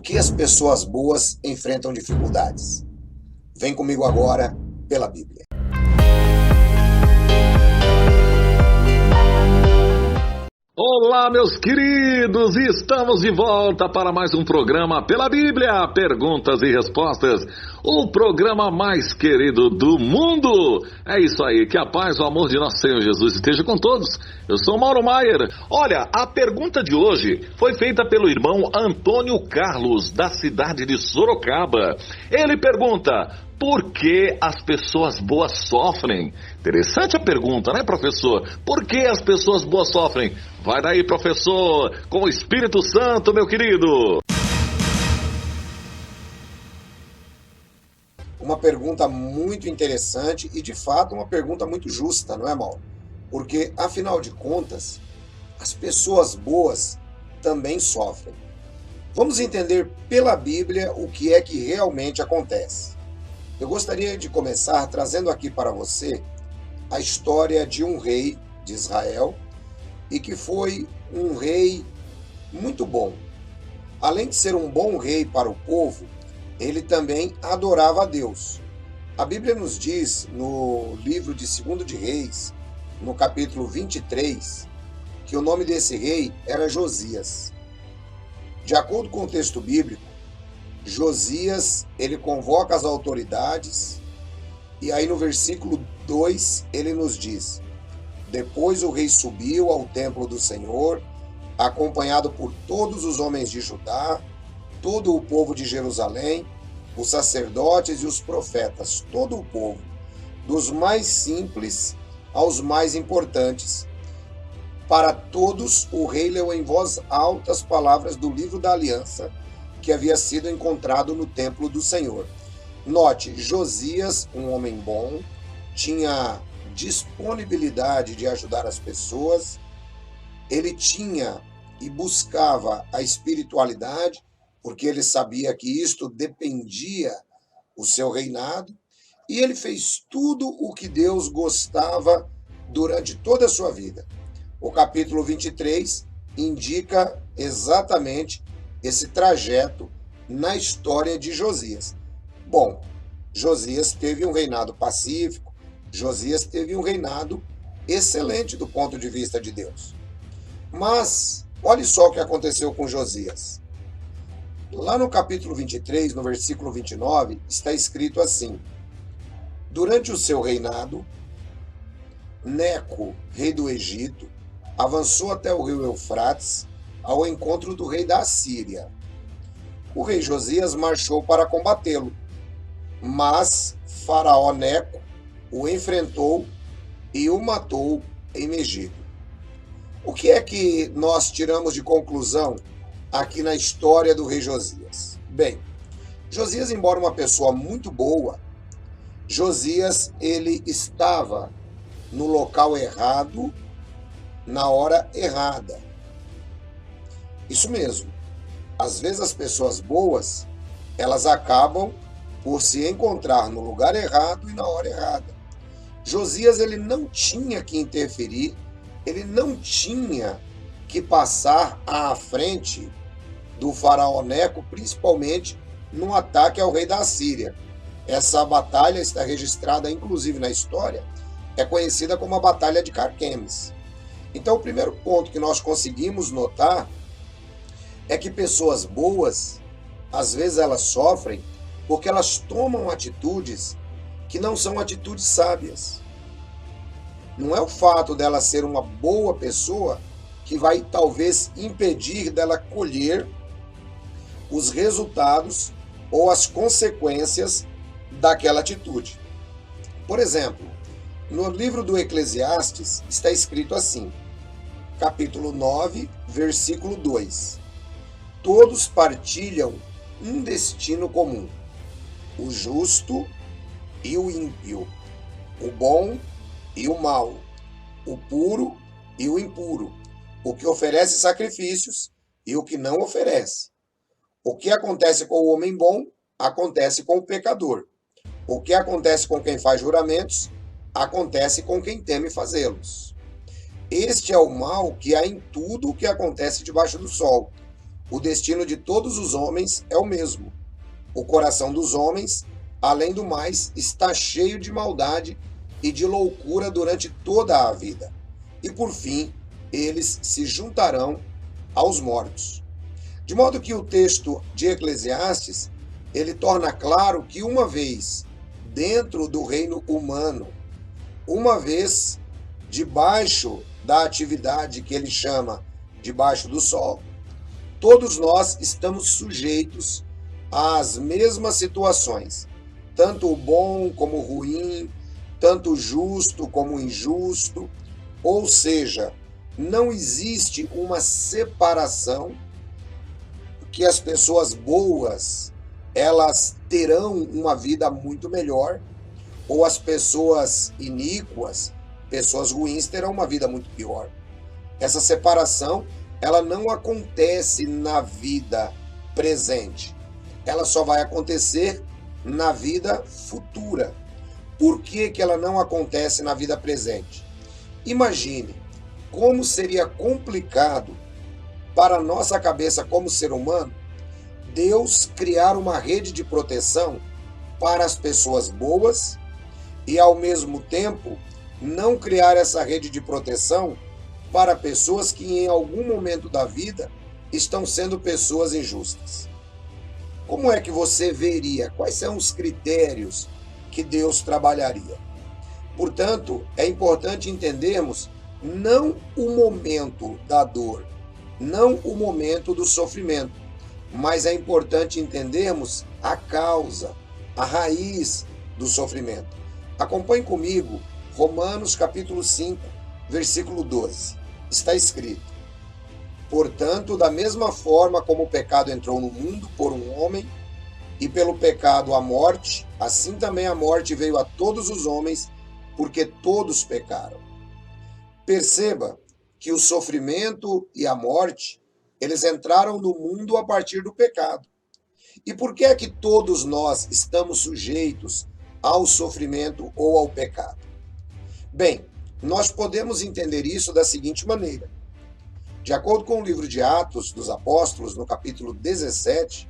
que as pessoas boas enfrentam dificuldades? Vem comigo agora pela Bíblia. Olá, meus queridos! Estamos de volta para mais um programa pela Bíblia, Perguntas e Respostas, o programa mais querido do mundo. É isso aí, que a paz, o amor de nosso Senhor Jesus esteja com todos. Eu sou Mauro Maier. Olha, a pergunta de hoje foi feita pelo irmão Antônio Carlos, da cidade de Sorocaba. Ele pergunta: por que as pessoas boas sofrem? Interessante a pergunta, né, professor? Por que as pessoas boas sofrem? Vai daí, professor, com o Espírito Santo, meu querido. Uma pergunta muito interessante e, de fato, uma pergunta muito justa, não é, Mauro? Porque, afinal de contas, as pessoas boas também sofrem. Vamos entender pela Bíblia o que é que realmente acontece. Eu gostaria de começar trazendo aqui para você a história de um rei de Israel e que foi um rei muito bom. Além de ser um bom rei para o povo, ele também adorava a Deus. A Bíblia nos diz no livro de 2 de Reis, no capítulo 23, que o nome desse rei era Josias. De acordo com o texto bíblico, Josias, ele convoca as autoridades, e aí no versículo 2 ele nos diz: depois o rei subiu ao templo do Senhor, acompanhado por todos os homens de Judá, todo o povo de Jerusalém, os sacerdotes e os profetas, todo o povo, dos mais simples aos mais importantes. Para todos o rei leu em voz alta as palavras do livro da aliança, que havia sido encontrado no templo do Senhor. Note, Josias, um homem bom, tinha disponibilidade de ajudar as pessoas, ele tinha e buscava a espiritualidade, porque ele sabia que isto dependia o seu reinado, e ele fez tudo o que Deus gostava durante toda a sua vida. O capítulo 23 indica exatamente esse trajeto na história de Josias. Bom, Josias teve um reinado pacífico, Josias teve um reinado excelente do ponto de vista de Deus. Mas, olhe só o que aconteceu com Josias. Lá no capítulo 23, no versículo 29, está escrito assim: durante o seu reinado, Neco, rei do Egito, avançou até o rio Eufrates, ao encontro do rei da Assíria. O rei Josias marchou para combatê-lo, mas Faraó Neco o enfrentou e o matou em Megido. O que é que nós tiramos de conclusão aqui na história do rei Josias? Bem, Josias, embora uma pessoa muito boa, Josias ele estava no local errado, na hora errada. Isso mesmo. Às vezes as pessoas boas, elas acabam por se encontrar no lugar errado e na hora errada. Josias, ele não tinha que interferir, ele não tinha que passar à frente do faraó Neco, principalmente no ataque ao rei da Assíria. Essa batalha está registrada inclusive na história, é conhecida como a Batalha de Carquemes. Então, o primeiro ponto que nós conseguimos notar é que pessoas boas, às vezes elas sofrem porque elas tomam atitudes que não são atitudes sábias. Não é o fato dela ser uma boa pessoa que vai talvez impedir dela colher os resultados ou as consequências daquela atitude. Por exemplo, no livro do Eclesiastes está escrito assim, capítulo 9, versículo 2. Todos partilham um destino comum, o justo e o ímpio, o bom e o mau, o puro e o impuro, o que oferece sacrifícios e o que não oferece. O que acontece com o homem bom, acontece com o pecador. O que acontece com quem faz juramentos, acontece com quem teme fazê-los. Este é o mal que há em tudo o que acontece debaixo do sol. o destino de todos os homens é o mesmo. O coração dos homens, além do mais, está cheio de maldade e de loucura durante toda a vida. E por fim, eles se juntarão aos mortos. De modo que o texto de Eclesiastes, ele torna claro que uma vez dentro do reino humano, uma vez debaixo da atividade que ele chama debaixo do sol, todos nós estamos sujeitos às mesmas situações, tanto o bom como o ruim, tanto o justo como o injusto, ou seja, não existe uma separação que as pessoas boas, elas terão uma vida muito melhor, ou as pessoas iníquas, pessoas ruins, terão uma vida muito pior. Essa separação, ela não acontece na vida presente. Ela só vai acontecer na vida futura. Por que que ela não acontece na vida presente? Imagine como seria complicado para a nossa cabeça como ser humano Deus criar uma rede de proteção para as pessoas boas e, ao mesmo tempo, não criar essa rede de proteção para pessoas que, em algum momento da vida, estão sendo pessoas injustas. Como é que você veria? Quais são os critérios que Deus trabalharia? Portanto, é importante entendermos não o momento da dor, não o momento do sofrimento, mas é importante entendermos a causa, a raiz do sofrimento. Acompanhe comigo Romanos capítulo 5, versículo 12. Está escrito: portanto, da mesma forma como o pecado entrou no mundo por um homem, e pelo pecado a morte, assim também a morte veio a todos os homens, porque todos pecaram. Perceba que o sofrimento e a morte, eles entraram no mundo a partir do pecado. E por que é que todos nós estamos sujeitos ao sofrimento ou ao pecado? Bem, nós podemos entender isso da seguinte maneira. De acordo com o livro de Atos dos Apóstolos, no capítulo 17,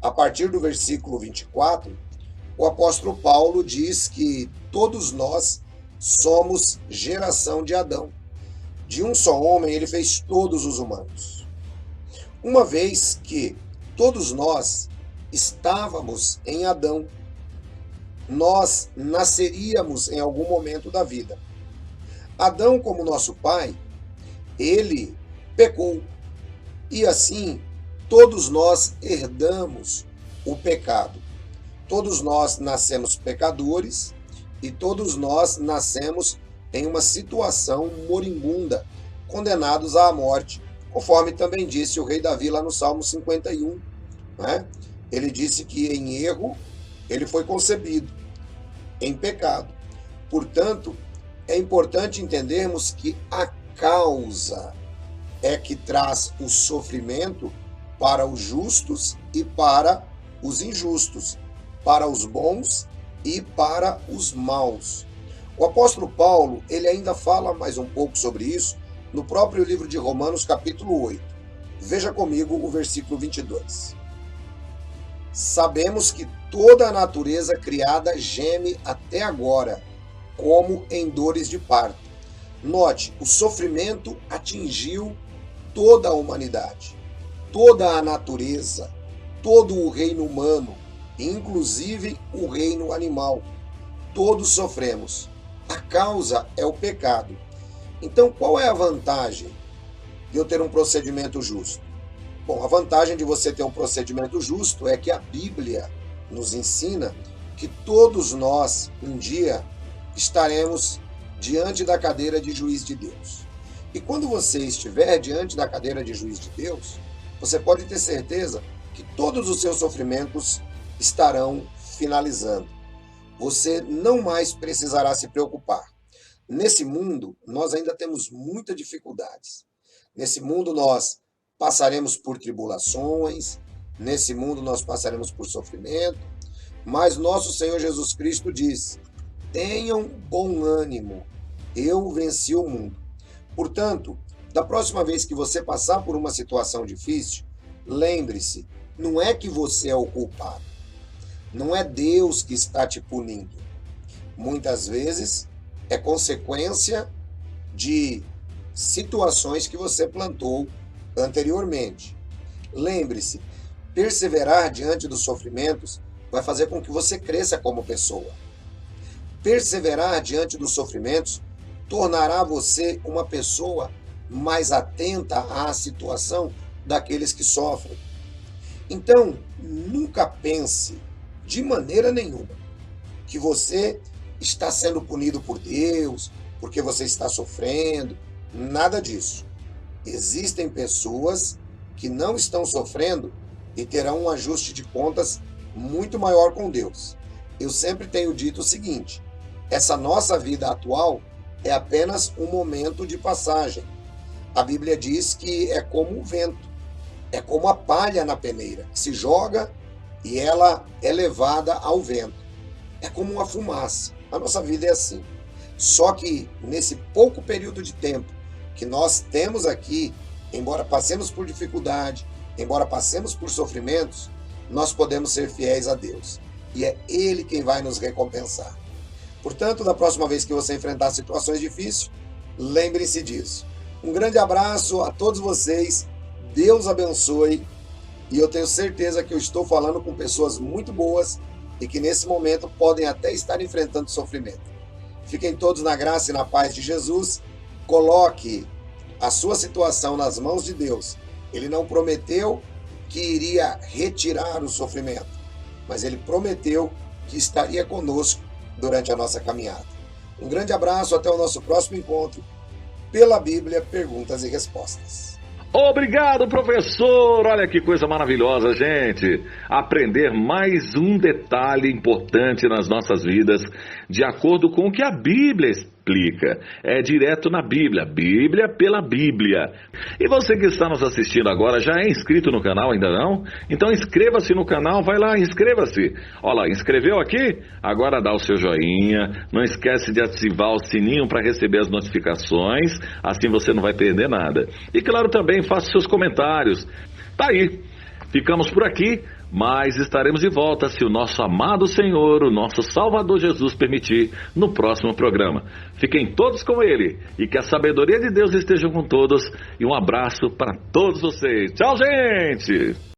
a partir do versículo 24, o apóstolo Paulo diz que todos nós somos geração de Adão. De um só homem ele fez todos os humanos. Uma vez que todos nós estávamos em Adão, nós nasceríamos em algum momento da vida. Adão, como nosso pai, ele pecou. E assim, todos nós herdamos o pecado. Todos nós nascemos pecadores e todos nós nascemos em uma situação moribunda, condenados à morte, conforme também disse o rei Davi lá no Salmo 51. Né? Ele disse que em erro ele foi concebido, em pecado. Portanto, é importante entendermos que a causa é que traz o sofrimento para os justos e para os injustos, para os bons e para os maus. O apóstolo Paulo, ele ainda fala mais um pouco sobre isso no próprio livro de Romanos, capítulo 8. Veja comigo o versículo 22. Sabemos que toda a natureza criada geme até agora, como em dores de parto. Note, o sofrimento atingiu toda a humanidade, toda a natureza, todo o reino humano, inclusive o reino animal. Todos sofremos. A causa é o pecado. Então, qual é a vantagem de eu ter um procedimento justo? Bom, a vantagem de você ter um procedimento justo é que a Bíblia nos ensina que todos nós, um dia, estaremos diante da cadeira de juiz de Deus. E quando você estiver diante da cadeira de juiz de Deus, você pode ter certeza que todos os seus sofrimentos estarão finalizando. Você não mais precisará se preocupar. Nesse mundo, nós ainda temos muitas dificuldades. Nesse mundo, nós passaremos por tribulações, nesse mundo, nós passaremos por sofrimento, mas nosso Senhor Jesus Cristo diz: tenham bom ânimo, eu venci o mundo. Portanto, da próxima vez que você passar por uma situação difícil, Lembre-se, não é que você é o culpado. Não é Deus que está te punindo. Muitas vezes é consequência de situações que você plantou anteriormente. Lembre-se, perseverar diante dos sofrimentos vai fazer com que você cresça como pessoa. Perseverar diante dos sofrimentos tornará você uma pessoa mais atenta à situação daqueles que sofrem. Então, nunca pense, de maneira nenhuma, que você está sendo punido por Deus, porque você está sofrendo, nada disso. Existem pessoas que não estão sofrendo e terão um ajuste de contas muito maior com Deus. Eu sempre tenho dito o seguinte: essa nossa vida atual é apenas um momento de passagem. A Bíblia diz que é como o vento, é como a palha na peneira, que se joga e ela é levada ao vento. É como uma fumaça. A nossa vida é assim. Só que nesse pouco período de tempo que nós temos aqui, embora passemos por dificuldade, embora passemos por sofrimentos, nós podemos ser fiéis a Deus. E é Ele quem vai nos recompensar. Portanto, da próxima vez que você enfrentar situações difíceis, lembre-se disso. Um grande abraço a todos vocês, Deus abençoe, e eu tenho certeza que eu estou falando com pessoas muito boas e que nesse momento podem até estar enfrentando sofrimento. Fiquem todos na graça e na paz de Jesus. Coloque a sua situação nas mãos de Deus. Ele não prometeu que iria retirar o sofrimento, mas Ele prometeu que estaria conosco durante a nossa caminhada. Um grande abraço, até o nosso próximo encontro pela Bíblia, Perguntas e Respostas. Obrigado, professor! Olha que coisa maravilhosa, gente! Aprender mais um detalhe importante nas nossas vidas, de acordo com o que a Bíblia explica. É direto na Bíblia, Bíblia pela Bíblia. E você que está nos assistindo agora, já é inscrito no canal, ainda não? Então inscreva-se no canal, vai lá, inscreva-se. Olha lá, inscreveu aqui? Agora dá o seu joinha, não esquece de ativar o sininho para receber as notificações, assim você não vai perder nada. E claro, também faça seus comentários. Tá aí, ficamos por aqui, mas estaremos de volta se o nosso amado Senhor, o nosso Salvador Jesus permitir, no próximo programa. Fiquem todos com Ele e que a sabedoria de Deus esteja com todos, e um abraço para todos vocês. Tchau, gente!